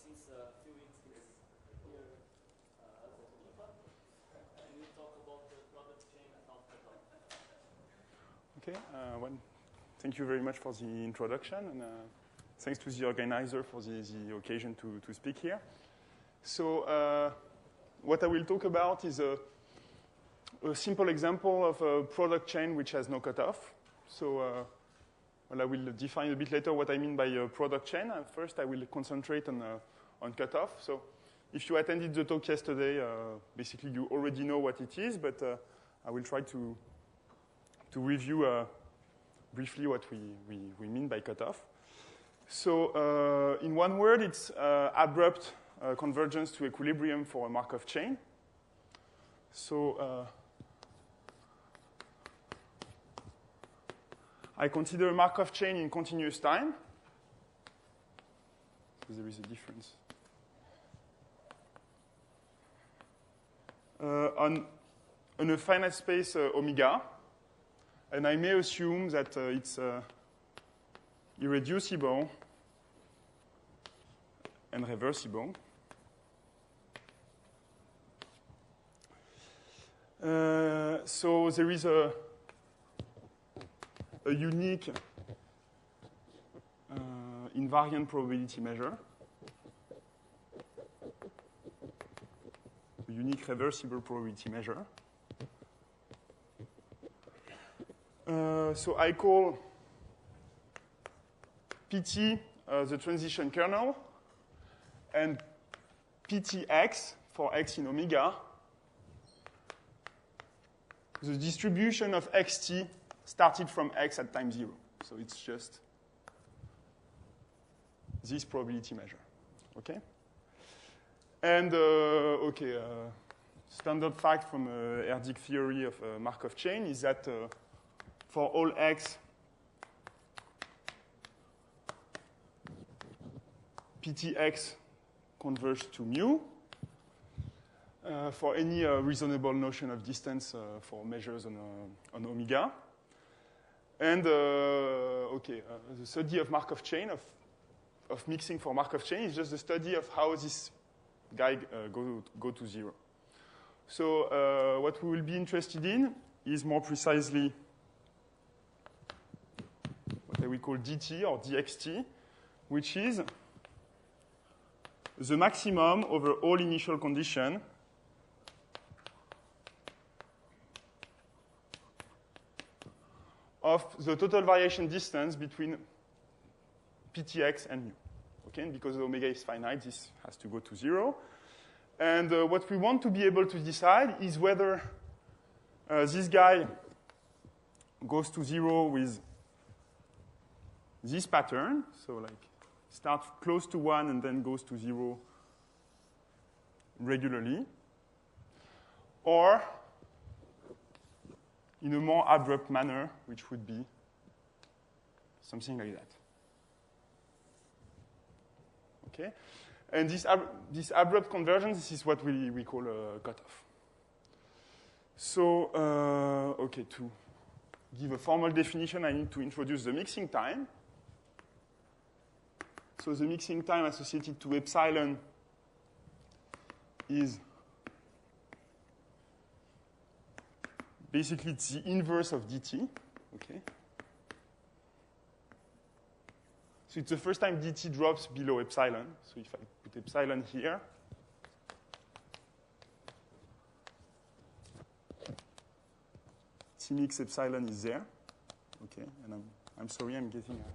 since a few weeks here at the IFA, and we talk about the product chain and how Cutoff. Okay. Well, thank you very much for the introduction, and thanks to the organizer for the occasion to speak here. So what I will talk about is a simple example of a product chain which has no cutoff. So well, I will define a bit later what I mean by a product chain. First, I will concentrate on cutoff. So if you attended the talk yesterday, basically you already know what it is, but I will try to review briefly what we mean by cutoff. So in one word, it's abrupt convergence to equilibrium for a Markov chain. So I consider a Markov chain in continuous time. So there is a difference. On a finite space omega, and I may assume that it's irreducible and reversible. So there is a unique invariant probability measure, a unique reversible probability measure. So I call PT the transition kernel, and PTX for x in omega, the distribution of xt started from x at time 0. So it's just this probability measure. Okay? And, standard fact from Erdős theory of Markov chain is that for all x, PTX converges to mu for any reasonable notion of distance for measures on omega. And, the study of Markov chain, of mixing for Markov chain, is just the study of how this guy go to 0. So what we will be interested in is more precisely what we call dt or dxt, which is the maximum over all initial conditions of the total variation distance between PTX and mu. Okay, and because the omega is finite, this has to go to 0. And what we want to be able to decide is whether this guy goes to 0 with this pattern, so like starts close to 1 and then goes to 0 regularly, or in a more abrupt manner, which would be something like that. Okay? And this abrupt convergence, this is what we call a cutoff. So, to give a formal definition, I need to introduce the mixing time. So the mixing time associated to epsilon is basically it's the inverse of dt. Okay. So it's the first time dt drops below epsilon. So if I put epsilon here, T mix epsilon is there. Okay, and I'm sorry, I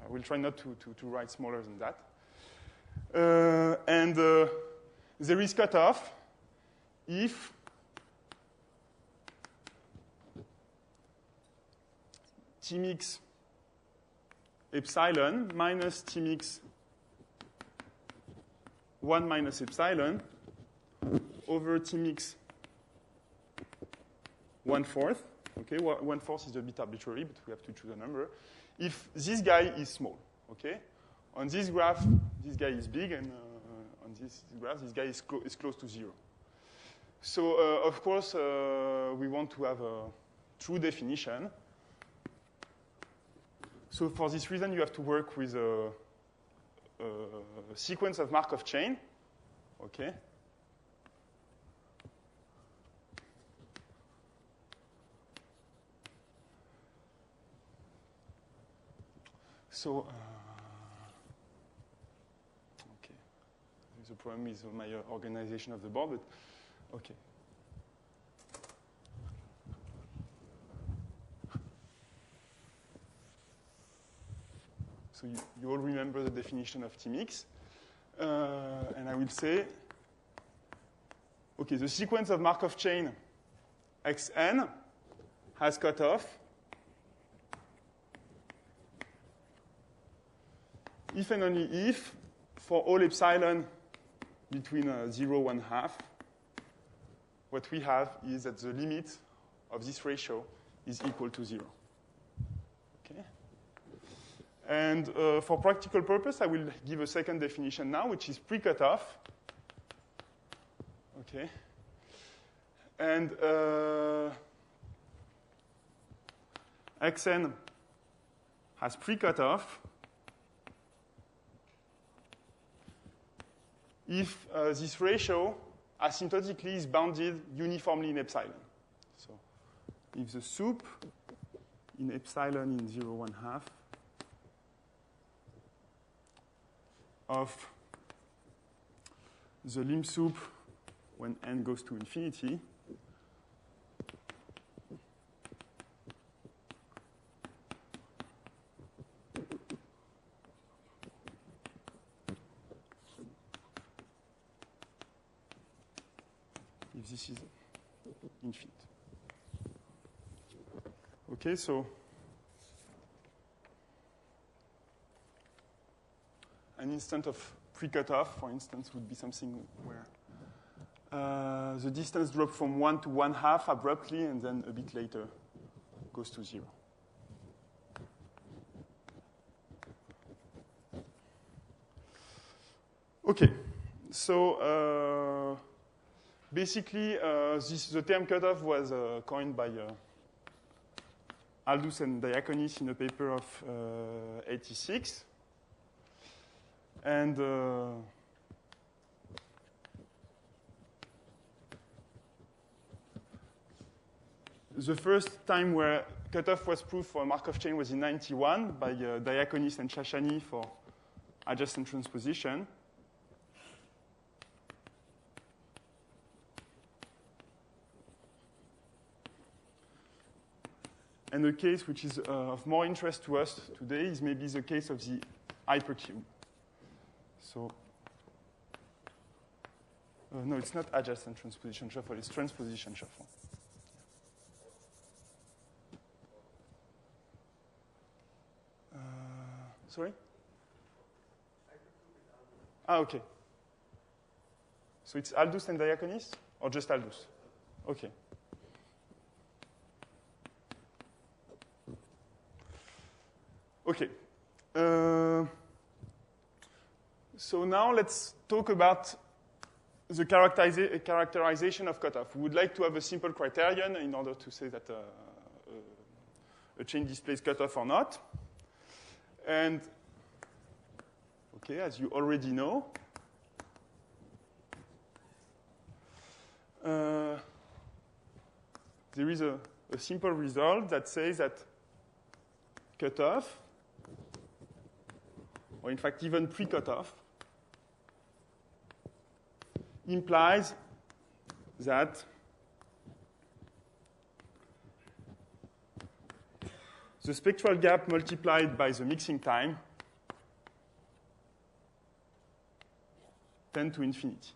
will try not to write smaller than that. And there is cutoff if T mix epsilon minus T mix 1 minus epsilon over T mix 1/4. Okay, 1/4 is a bit arbitrary, but we have to choose a number. If this guy is small, okay? On this graph, this guy is big, and on this graph, this guy is close to 0. So, of course, we want to have a true definition. So for this reason, you have to work with a sequence of Markov chain Okay. So, okay. The problem is my organization of the board, but okay. So you all remember the definition of T-mix. And I will say, okay, the sequence of Markov chain Xn has cutoff if and only if, for all epsilon between 0 and 1/2, what we have is that the limit of this ratio is equal to 0. Okay? And for practical purpose, I will give a second definition now, which is pre-cutoff. Okay? And Xn has pre-cutoff if this ratio asymptotically is bounded uniformly in epsilon. So if the sup in epsilon in 0, 1/2 of the lim sup when n goes to infinity if this is infinite. Okay, so an instant of pre-cutoff, for instance, would be something where the distance drops from 1 to 1/2 abruptly, and then a bit later goes to 0. Okay, so basically, the term cutoff was coined by Aldous and Diaconis in a paper of 86. And the first time where cutoff was proved for a Markov chain was in 91 by Diaconis and Shashani for adjacent transposition. And a case which is of more interest to us today is maybe the case of the hypercube. So, no, it's not adjacent transposition shuffle, it's transposition shuffle. Sorry? Ah, okay. So it's Aldous and Diaconis, or just Aldous? Okay. Okay. So now let's talk about the characterization of cutoff. We would like to have a simple criterion in order to say that a chain displays cutoff or not. And, okay, as you already know, there is a simple result that says that cutoff, or in fact even pre-cutoff, implies that the spectral gap multiplied by the mixing time tend to infinity.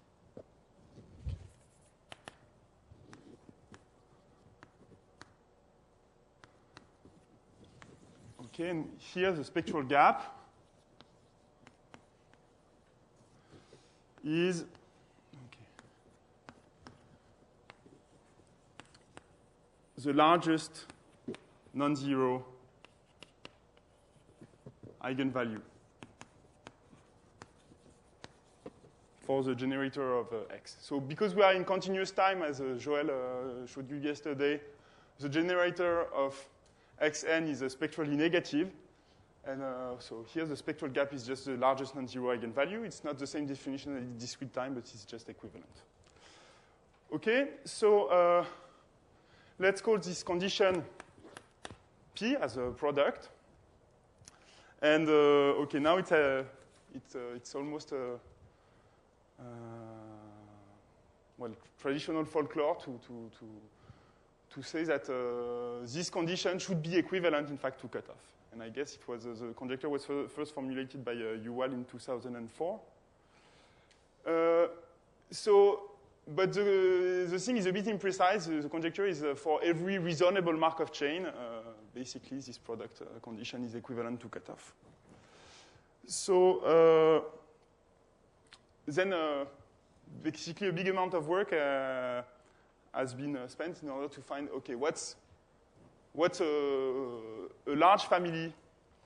Okay, and here the spectral gap is the largest non-zero eigenvalue for the generator of X. So because we are in continuous time, as Joël showed you yesterday, the generator of Xn is spectrally negative. And so here the spectral gap is just the largest non-zero eigenvalue. It's not the same definition as discrete time, but it's just equivalent. Okay, so let's call this condition P as a product. And okay, now it's almost a well, traditional folklore to say that this condition should be equivalent, in fact, to cutoff. And I guess it was the conjecture was first formulated by Yuval in 2004. But the thing is a bit imprecise. The conjecture is for every reasonable Markov chain, basically this product condition is equivalent to cutoff. So then basically a big amount of work has been spent in order to find, okay, what's a large family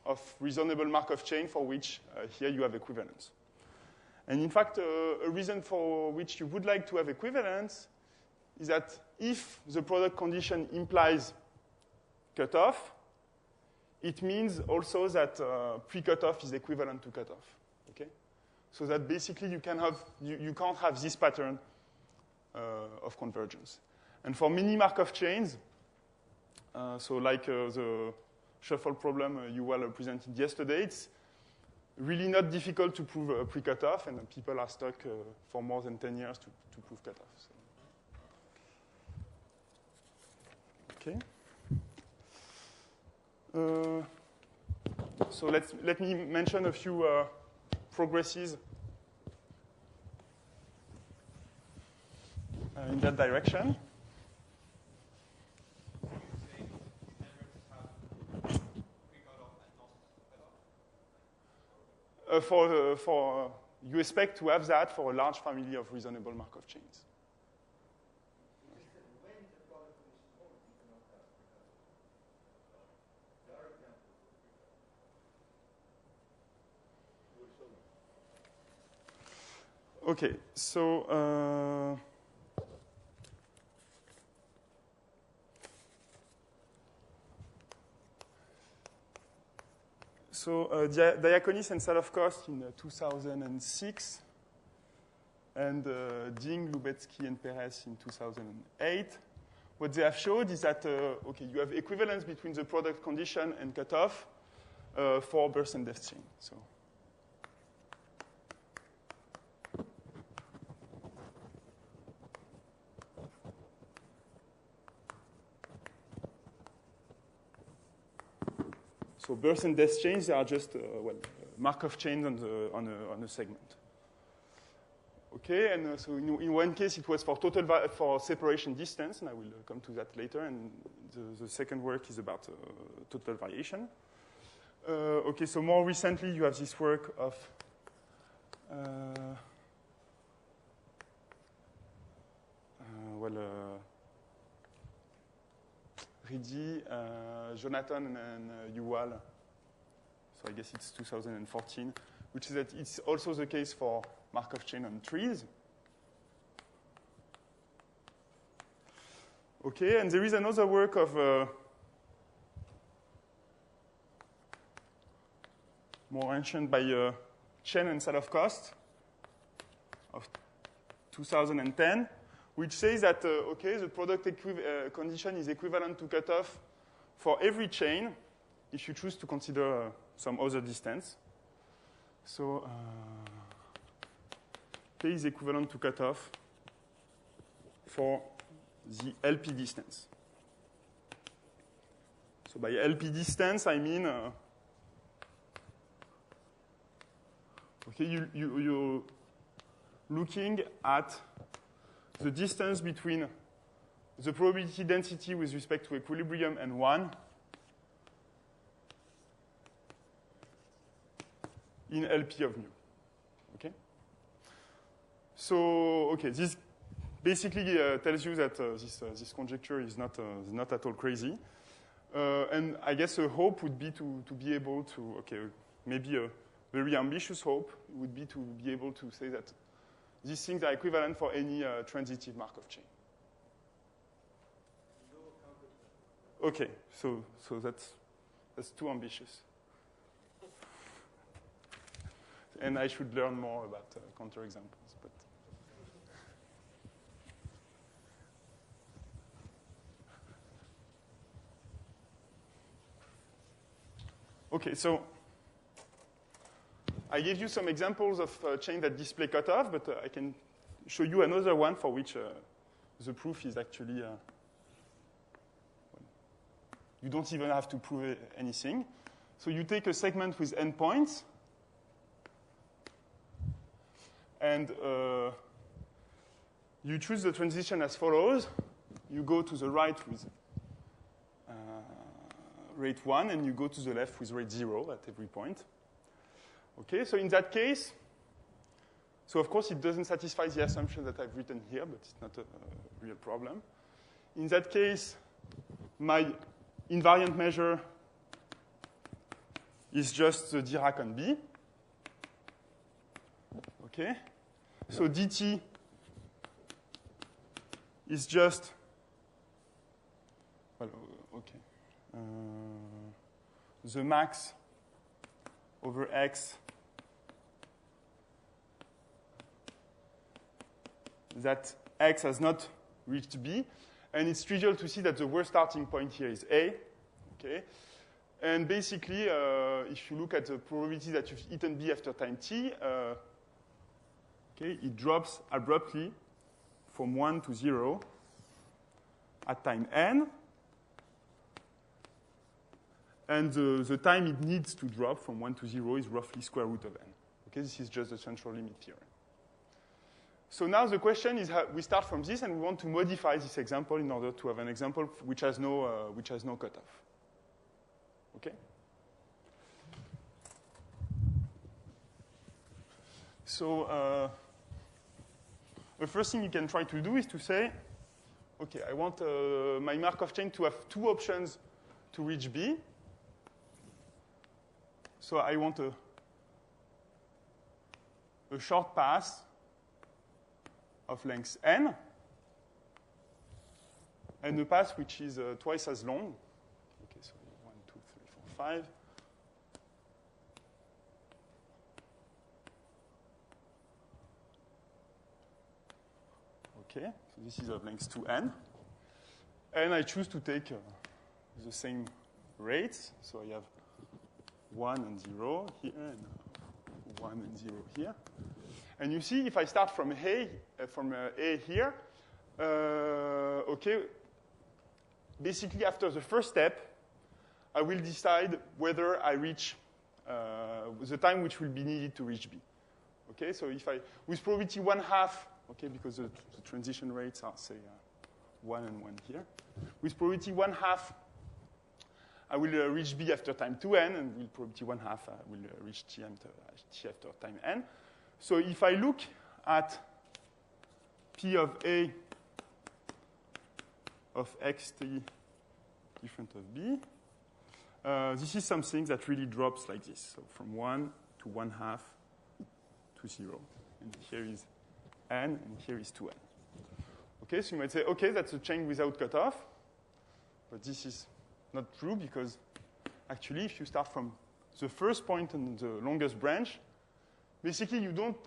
of reasonable Markov chain for which here you have equivalence. And in fact, a reason for which you would like to have equivalence is that if the product condition implies cutoff, it means also that pre-cutoff is equivalent to cutoff. Okay? So that basically you can't have this pattern of convergence. And for many Markov chains, so like the shuffle problem Yuval presented yesterday, it's really not difficult to prove pre-cutoff, and people are stuck for more than 10 years to prove cutoff. So. Okay. So let me mention a few progresses in that direction. You expect to have that for a large family of reasonable Markov chains. Okay, so Diaconis and Sadovkost in 2006, and Ding, Lubetsky, and Perez in 2008. What they have showed is that, okay, you have equivalence between the product condition and cutoff for burst and depth chain. So burst and depth chains are just Markov chains on a segment. Okay, and so in one case it was for separation distance, and I will come to that later. And the second work is about total variation. Okay, so more recently you have this work of Ridi, Jonathan, and Yuval. So I guess it's 2014, which is that it's also the case for Markov chain on trees. Okay, and there is another work of more ancient by Chen and Sadovkost of 2010, which says that, okay, the product condition is equivalent to cutoff for every chain if you choose to consider some other distance. So K is equivalent to cutoff for the LP distance. So by LP distance, I mean, okay, you're looking at the distance between the probability density with respect to equilibrium and 1 in LP of mu. Okay? So, okay, this basically tells you that this conjecture is not at all crazy. And I guess a hope would be to be able to, okay, maybe a very ambitious hope would be to be able to say that these things are equivalent for any transitive Markov chain. Okay, so that's too ambitious. And I should learn more about counterexamples. But okay, so I gave you some examples of chains that display cutoff, but I can show you another one for which the proof is actually, you don't even have to prove anything. So you take a segment with n points, and you choose the transition as follows. You go to the right with rate 1, and you go to the left with rate 0 at every point. Okay, so in that case, so of course it doesn't satisfy the assumption that I've written here, but it's not a real problem. In that case, my invariant measure is just the Dirac on B. Okay, so dt is just, well, okay, the max over x that x has not reached B, and it's trivial to see that the worst starting point here is A, okay? And basically, if you look at the probability that you've eaten B after time t, okay, it drops abruptly from 1 to 0 at time n, and the time it needs to drop from 1 to 0 is roughly square root of n. Okay, this is just the central limit theorem. So now the question is, how we start from this, and we want to modify this example in order to have an example which has no cutoff. Okay. So the first thing you can try to do is to say, okay, I want my Markov chain to have two options to reach B. So I want a short path of length n, and a path which is twice as long. Okay, so 1, 2, 3, 4, 5. Okay, so this is of length 2n. And I choose to take the same rates. So I have 1 and 0 here, and 1 and 0 here. And you see, if I start from A here, okay, basically after the first step, I will decide whether I reach the time which will be needed to reach B. Okay, so if with probability 1/2, okay, because the transition rates are, say, 1 and 1 here. With probability 1/2, I will reach B after time 2n, and with probability 1/2, I will reach T after time n. So if I look at P of A of xt different of B, this is something that really drops like this. So from 1 to 1/2 to 0. And here is n, and here is 2n. Okay, so you might say, okay, that's a chain without cutoff. But this is not true, because actually, if you start from the first point on the longest branch, basically you don't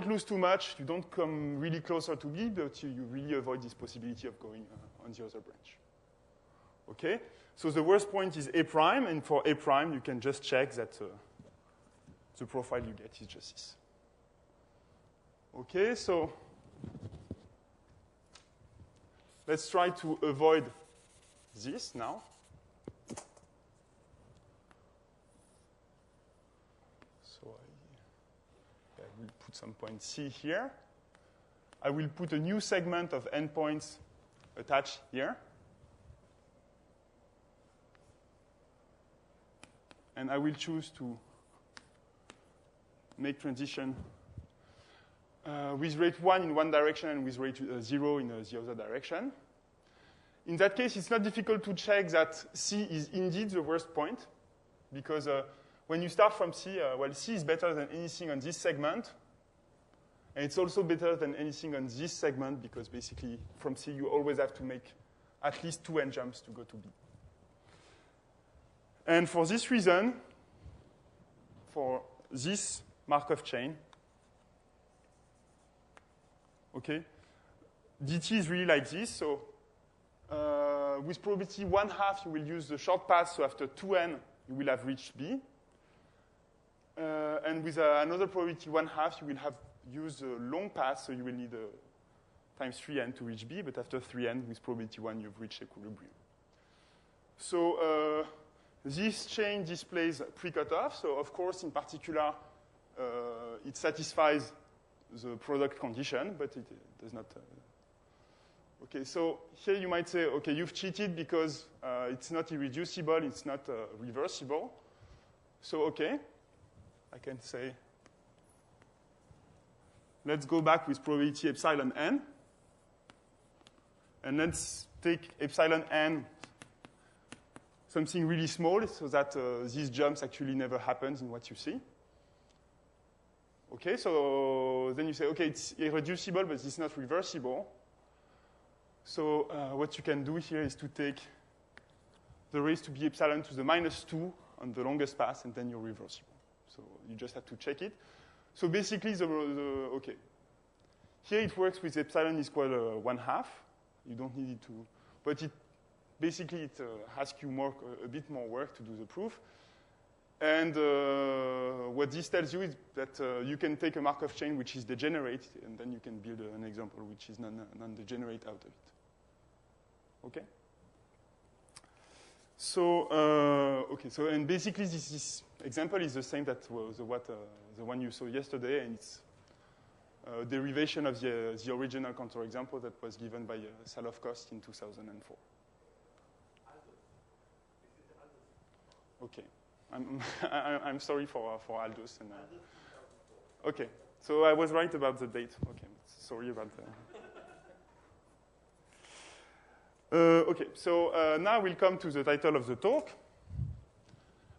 lose too much. You don't come really closer to B, but you really avoid this possibility of going on the other branch. Okay? So the worst point is A prime, and for A prime, you can just check that the profile you get is just this. Okay, so let's try to avoid this now. So I will put some point C here. I will put a new segment of n points attached here. And I will choose to make transition with rate 1 in one direction and with rate 0 in the other direction. In that case, it's not difficult to check that C is indeed the worst point, because when you start from C, well, C is better than anything on this segment, and it's also better than anything on this segment, because basically from C you always have to make at least 2 n jumps to go to B. And for this reason, for this Markov chain, okay, dt is really like this. So with probability 1/2, you will use the short path. So after 2n, you will have reached B. And with another probability 1/2, you will have used a long path. So you will need times 3n to reach B. But after 3n, with probability 1, you've reached equilibrium. So this chain displays pre-cutoff. So of course, in particular, it satisfies the product condition, but it does not. Okay, so here you might say, okay, you've cheated because it's not irreducible, it's not reversible. So, okay, I can say, let's go back with probability epsilon n. And let's take epsilon n, something really small, so that these jumps actually never happens in what you see. Okay, so then you say, okay, it's irreducible, but it's not reversible. So what you can do here is to take the raised to b epsilon to the -2 on the longest path, and then you're reversible. So you just have to check it. So basically, okay. Here it works with epsilon is equal to 1/2. You don't need it to, but basically it asks you a bit more work to do the proof. And what this tells you is that you can take a Markov chain which is degenerate, and then you can build an example which is non-degenerate out of it. Okay? So, okay, so, and basically this example is the same that was the one you saw yesterday, and it's a derivation of the original counterexample that was given by Salov-Kost in 2004. Okay. I'm sorry for Aldous. And, okay, so I was right about the date. Okay, sorry about that. Okay, so now we'll come to the title of the talk,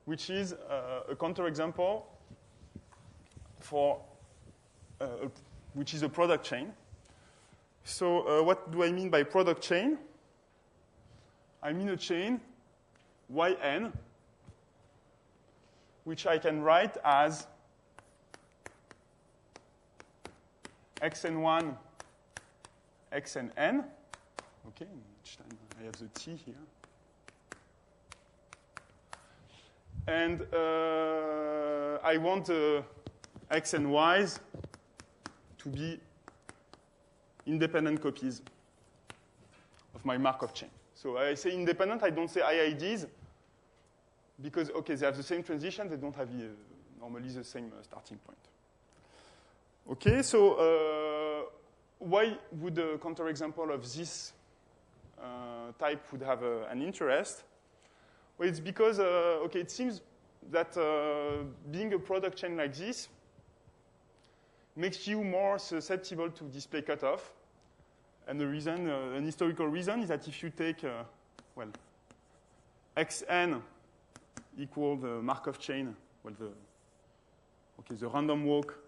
which is a counterexample for which is a product chain. So what do I mean by product chain? I mean a chain yn, which I can write as xn1, xnn. Okay, each time I have the t here. And I want the x and y's to be independent copies of my Markov chain. So I say independent, I don't say IIDs, because, okay, they have the same transition, they don't have normally the same starting point. Okay, so why would a counterexample of this type would have an interest? Well, it's because, okay, it seems that being a product chain like this makes you more susceptible to display cutoff. And the reason, an historical reason, is that if you take, well, xn equal the Markov chain, well, the random walk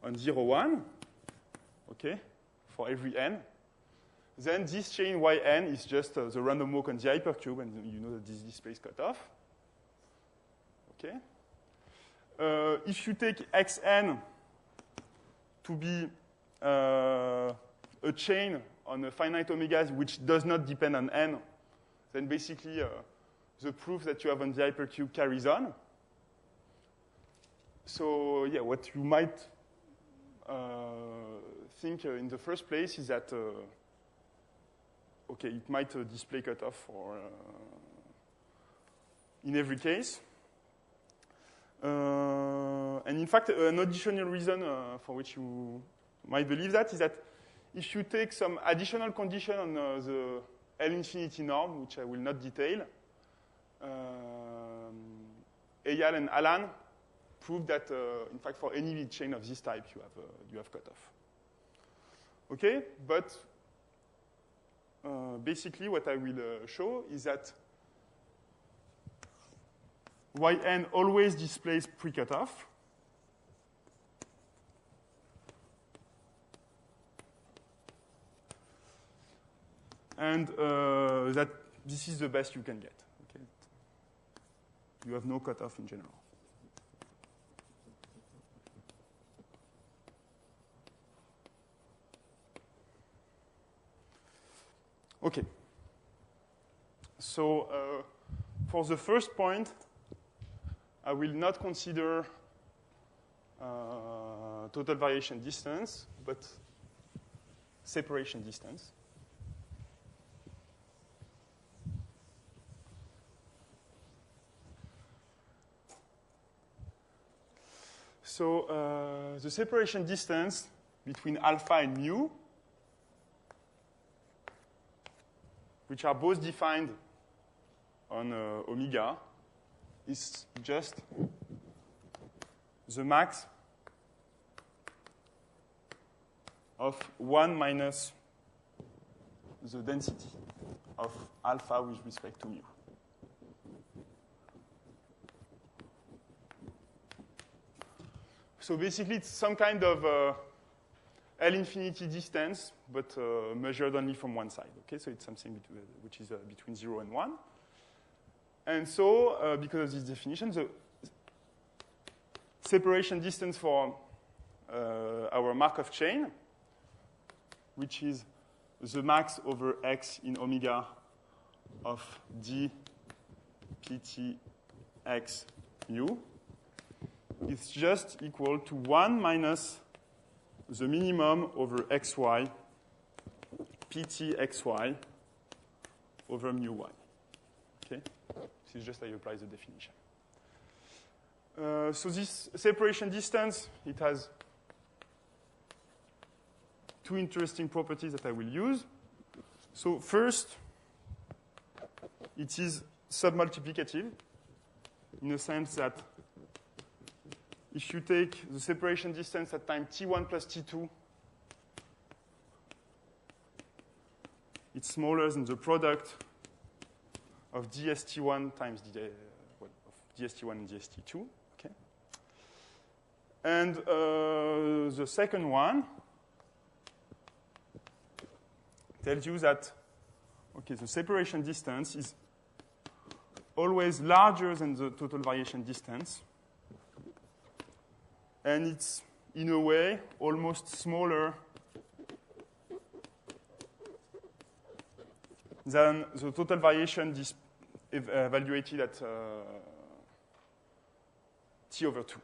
on 0, 1, okay, for every n, then this chain yn is just the random walk on the hypercube, and you know that this displays cutoff. Okay. If you take xn to be a chain on a finite omegas which does not depend on n, then basically the proof that you have on the hypercube carries on. So yeah, what you might think in the first place is that okay, it might display cutoff for in every case. And in fact, an additional reason for which you might believe that is that if you take some additional condition on the L infinity norm, which I will not detail, Eyal and Alan proved that, in fact, for any chain of this type, you have cutoff. Okay, but basically what I will show is that yn always displays pre-cutoff. And that this is the best you can get. Okay? You have no cutoff in general. Okay. So for the first point, I will not consider total variation distance, but separation distance. So the separation distance between alpha and mu, which are both defined on omega, is just the max of 1 minus the density of alpha with respect to mu. So basically, it's some kind of L infinity distance, but measured only from one side. Okay, so it's something which is between 0 and 1. And so, because of this definition, the separation distance for our Markov chain, which is the max over x in omega of d pt x mu, is just equal to 1 minus the minimum over xy pt xy over mu y. Okay? This is just I apply the definition. So this separation distance, it has two interesting properties that I will use. So first, it is submultiplicative in the sense that if you take the separation distance at time t1 plus t2, it's smaller than the product of dst1 times of dst1 and dst2. Okay? And the second one tells you that the separation distance is always larger than the total variation distance. And it's, in a way, almost smaller than the total variation evaluated at t over 2.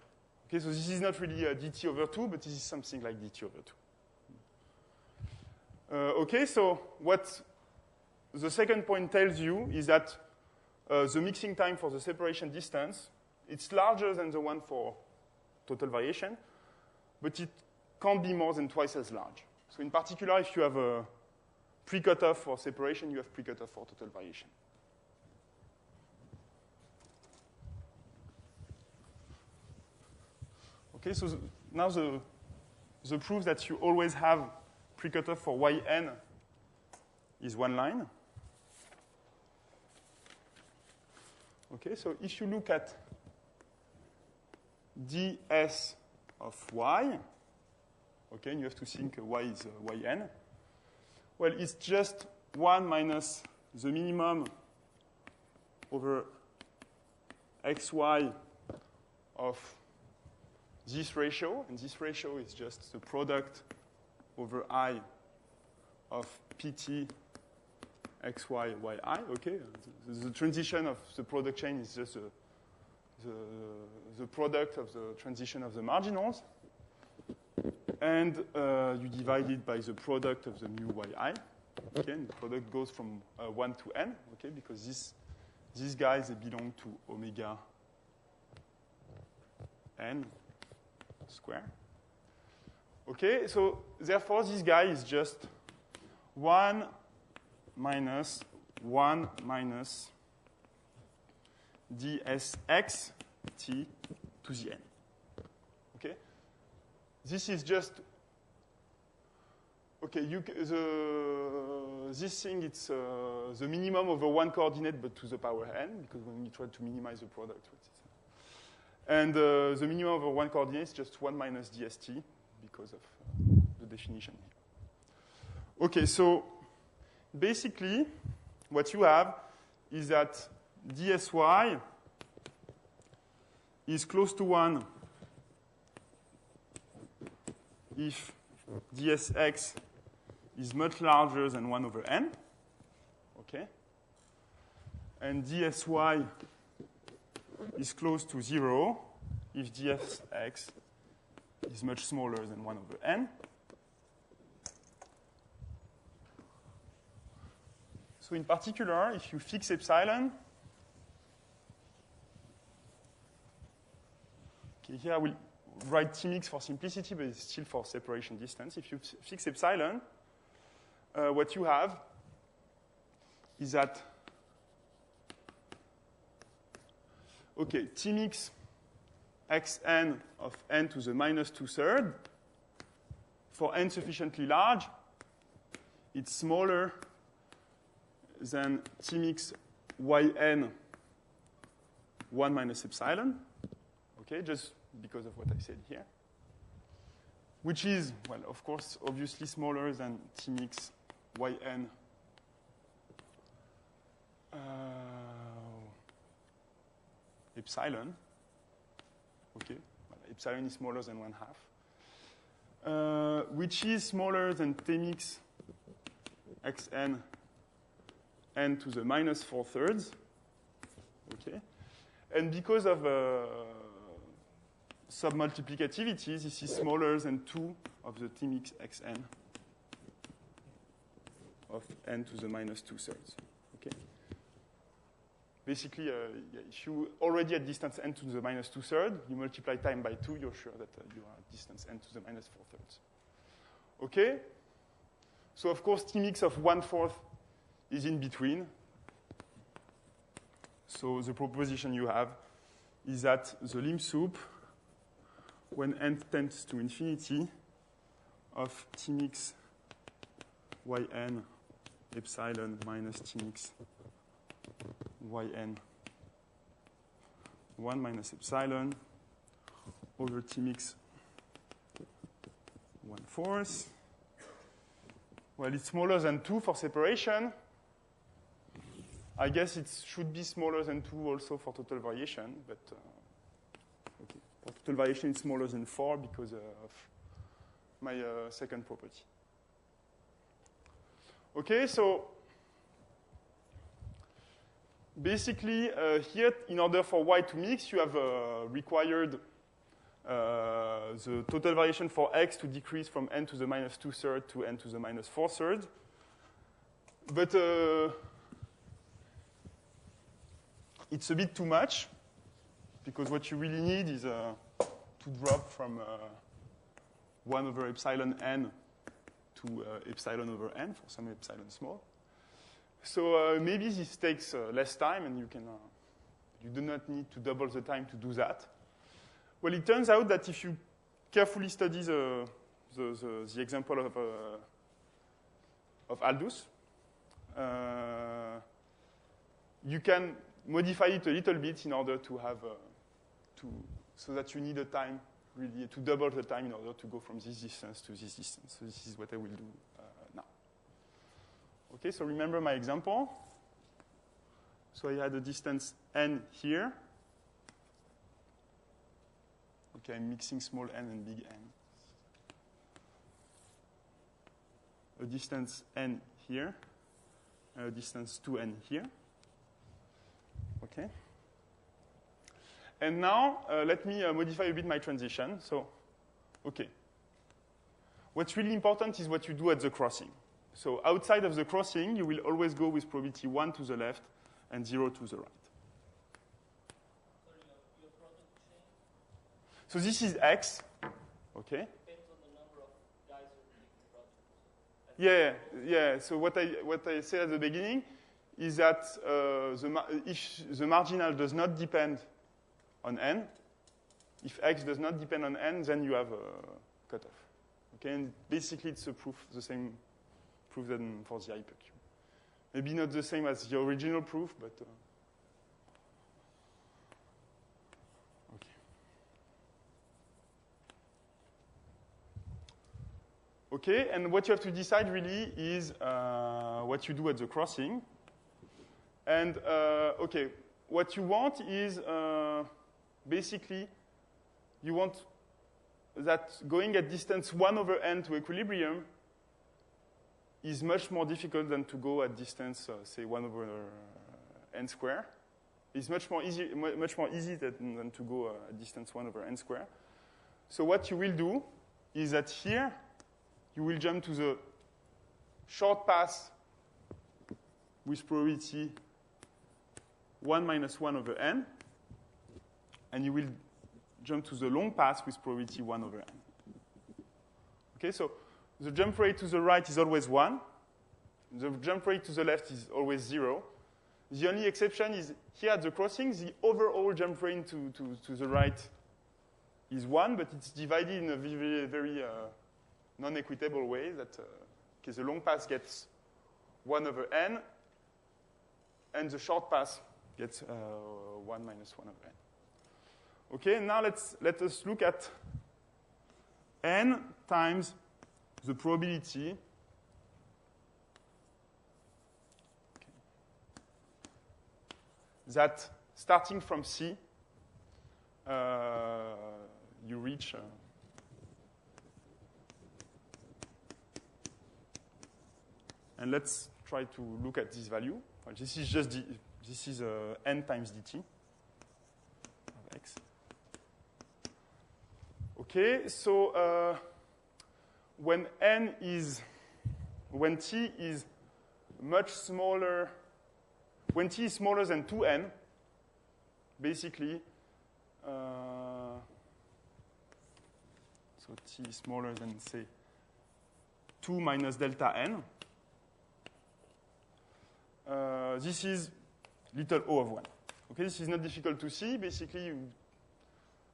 Okay, so this is not really dt over 2, but this is something like dt over 2. Okay, so what the second point tells you is that the mixing time for the separation distance, it's larger than the one for total variation, but it can't be more than twice as large. So in particular, if you have a pre-cutoff for separation, you have pre-cutoff for total variation. Okay, so now the proof that you always have pre-cutoff for yn is one line. Okay, so if you look at ds of y, okay, and you have to think y is yn. Well, it's just 1 minus the minimum over xy of this ratio, and this ratio is just the product over I of pt xy yi, okay? The transition of the product chain is just the product of the transition of the marginals. And you divide it by the product of the mu yi. Okay, and the product goes from 1 to n, okay, because these guys, they belong to omega n square. Okay, so therefore this guy is just 1 minus 1 minus dsx t to the n. Okay? This is just, okay, this thing, it's the minimum over one coordinate, but to the power n, because when you try to minimize the product. And the minimum over one coordinate is just 1 minus dst, because of the definition here. Okay, so basically, what you have is that dsy is close to 1 if dsx is much larger than 1 over n. and dsy is close to 0 if dfx is much smaller than 1 over n. So in particular, if you fix epsilon, okay, here I will write Tmix for simplicity, but it's still for separation distance. If you fix epsilon, what you have is that, okay, Tmix xn of n to the minus 2/3, for n sufficiently large, it's smaller than Tmix yn 1 minus epsilon, okay, just because of what I said here, which is, well, of course, obviously smaller than Tmix yn epsilon, okay, well, epsilon is smaller than 1/2, which is smaller than Tmix xn n to the minus 4/3, okay, and because of submultiplicativity, this is smaller than 2 of the Tmix xn of n to the minus 2/3, okay. Basically, if you already at distance n to the minus 2/3, you multiply time by 2, you're sure that you are at distance n to the minus 4/3. Okay? So, of course, Tmix of 1/4 is in between. So the proposition you have is that the lim sup, when n tends to infinity, of Tmix yn epsilon minus Tmix yn 1 minus epsilon over Tmix 1/4. Well, it's smaller than 2 for separation. I guess it should be smaller than 2 also for total variation, but okay. For total variation, it's smaller than 4 because of my second property. Okay, so basically here, in order for y to mix, you have required the total variation for x to decrease from n to the minus 2/3 to n to the minus 4/3. But it's a bit too much, because what you really need is to drop from 1 over epsilon n to epsilon over n for some epsilon small. So maybe this takes less time, and you do not need to double the time to do that. Well, it turns out that if you carefully study the example of Aldous, you can modify it a little bit in order to have so that you need a time really to double the time in order to go from this distance to this distance. So this is what I will do now. Okay, so remember my example. So I had a distance n here. Okay, I'm mixing small n and big N. A distance n here, and a distance 2n here. Okay. And now, let me modify a bit my transition. So, okay. What's really important is what you do at the crossing. So outside of the crossing, you will always go with probability 1 to the left and 0 to the right. So this is x, okay? Depends on the number of guys who are taking projects. Yeah. So what I said at the beginning is that if the marginal does not depend on n, if x does not depend on n, then you have a cutoff. Okay, and basically it's a proof, the same proof than for the hypercube. Maybe not the same as the original proof, but okay, and what you have to decide really is what you do at the crossing. And okay, what you want is basically you want that going at distance 1 over n to equilibrium is much more difficult than to go at distance, say, 1 over n square. It's much more easy than to go a distance 1 over n square. So what you will do is that here, you will jump to the short path with probability 1 minus 1 over n, and you will jump to the long path with probability 1 over n. Okay, so the jump rate to the right is always 1. The jump rate to the left is always 0. The only exception is here at the crossing, the overall jump rate to the right is 1, but it's divided in a very, very non-equitable way that the long path gets 1 over n, and the short path gets 1 minus 1 over n. Okay, now let us look at n times the probability that starting from C, you reach and let's try to look at this value. Well, this is just this is n times dt of x. Okay, so when t is much smaller, when t is smaller than 2n, basically, so t is smaller than, say, 2 minus delta n, this is little o of 1. Okay, this is not difficult to see. Basically,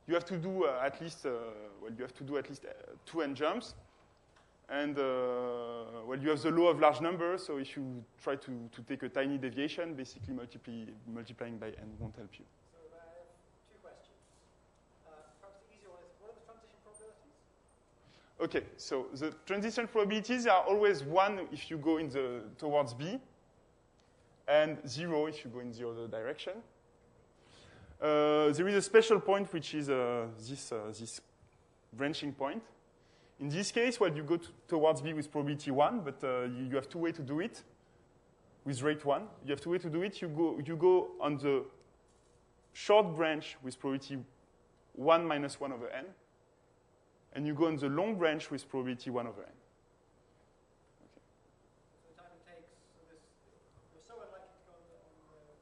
you have to do at least, you have to do at least 2n jumps. And, you have the law of large numbers, so if you try to take a tiny deviation, basically multiplying by n won't help you. So I have 2 questions. Perhaps the easier one is, what are the transition probabilities? Okay, so the transition probabilities are always 1 if you go towards B, and 0 if you go in the other direction. There is a special point, which is this branching point. In this case, you go towards B with probability 1, but you have 2 ways to do it. With rate 1, you have 2 ways to do it. You go on the short branch with probability 1 minus 1 over n, and you go on the long branch with probability 1 over n. Okay. So the time it takes, so you're so unlikely to go on the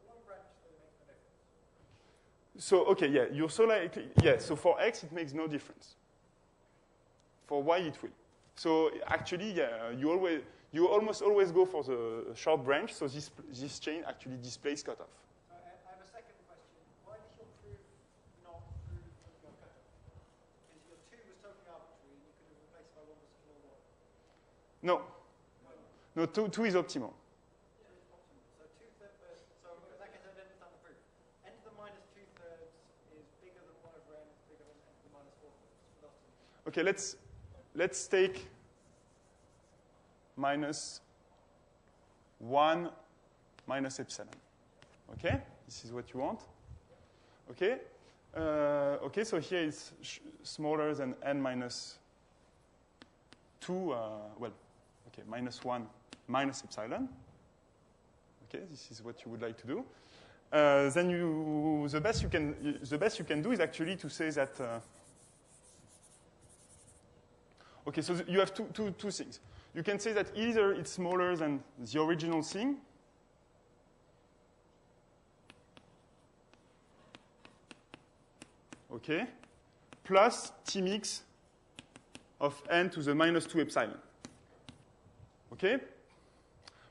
long branch that it makes no difference. So, okay, yeah, you're so likely, yeah, so for x, it makes no difference. For y, it will. So actually, yeah, you almost always go for the short branch, so this chain actually displays cutoff. I have a second question. Why does your proof not prove your cutoff? Because your 2 was totally arbitrary, and you could have replaced it by 1 was small 1. No, 2 is optimal. Yeah, it's optimal. So 2/3, so in that case, I don't understand the proof. N to the minus 2/3 is bigger than 1 over n, bigger than n to the minus 4/3. Okay, let's take minus 1 minus epsilon. Okay, this is what you want. Okay, okay. So here it's smaller than n minus 2. Okay, minus 1 minus epsilon. Okay, this is what you would like to do. Then the best you can do is actually to say that. Okay, so you have two things. You can say that either it's smaller than the original thing, okay, plus T mix of n to the minus 2 epsilon. Okay?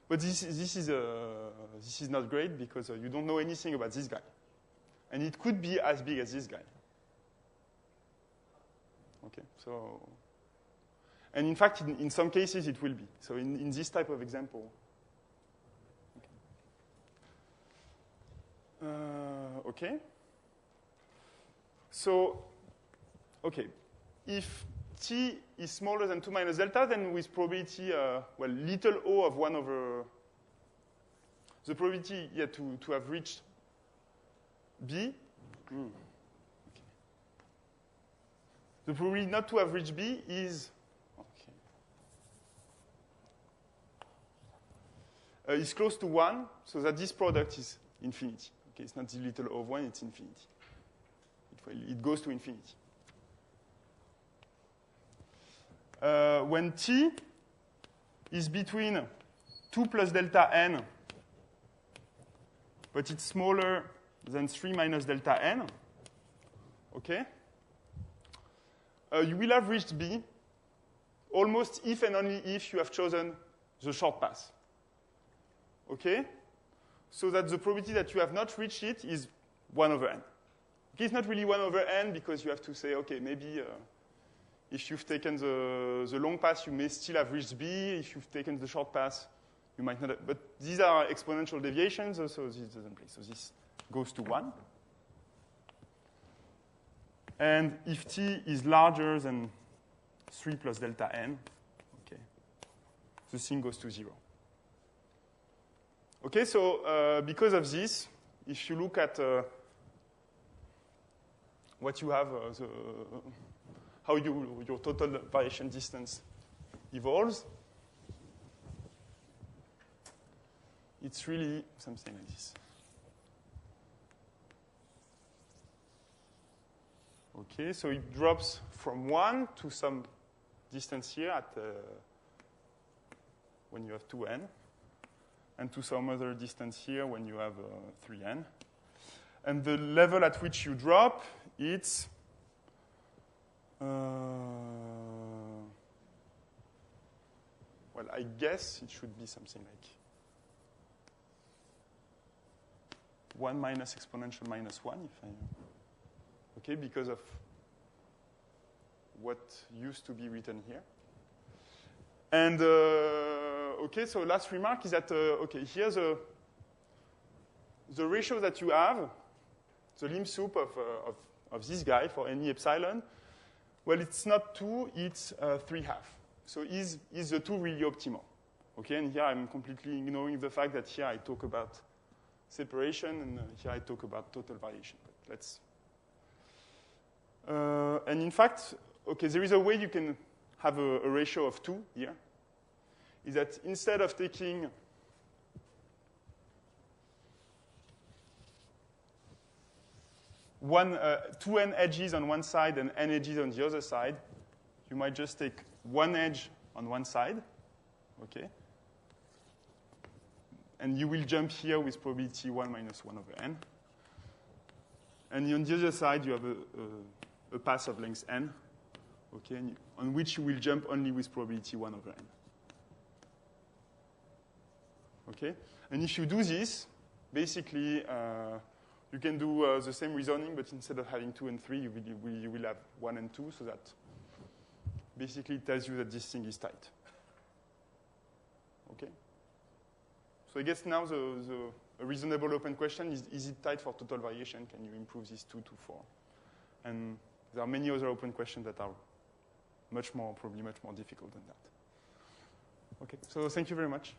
But this is not great because you don't know anything about this guy. And it could be as big as this guy. Okay, so... And in fact, in some cases, it will be. So in this type of example. Okay. So, okay. If t is smaller than 2 minus delta, then with probability, little o of 1 over the probability to have reached B. Okay. The probability not to have reached B is is close to 1, so that this product is infinity. Okay, it's not the little of 1, it's infinity. It goes to infinity. When t is between 2 plus delta n, but it's smaller than 3 minus delta n, okay, you will have reached B almost if and only if you have chosen the short path. Okay? So that the probability that you have not reached it is 1 over n. Okay, it's not really 1 over n because you have to say, okay, maybe if you've taken the long path, you may still have reached B. If you've taken the short path, you might not have. But these are exponential deviations, so this doesn't play. So this goes to 1. And if t is larger than 3 plus delta n, okay, the thing goes to 0. Okay, so because of this, if you look at what you have, how your total variation distance evolves, it's really something like this. Okay, so it drops from 1 to some distance here at when you have 2n, and to some other distance here when you have 3n. And the level at which you drop, it's well, I guess it should be something like 1 minus exponential minus 1, if I... Okay, because of what used to be written here. And, okay, so last remark is that, okay, here's the ratio that you have, the lim sup of this guy for any epsilon. Well, it's not 2, it's 3/2. So is the 2 really optimal? Okay, and here I'm completely ignoring the fact that here I talk about separation, and here I talk about total variation. But let's... and in fact, okay, there is a way you can have a ratio of 2 here. Is that instead of taking two n edges on one side and n edges on the other side, you might just take one edge on one side, okay? And you will jump here with probability 1 minus 1 over n. And on the other side, you have a path of length n, okay, on which you will jump only with probability 1 over n. Okay? And if you do this, basically, you can do the same reasoning, but instead of having 2 and 3, you will have 1 and 2, so that basically tells you that this thing is tight. Okay? So I guess now a reasonable open question is it tight for total variation? Can you improve this 2 to 4? And there are many other open questions that are probably much more difficult than that. Okay, so thank you very much.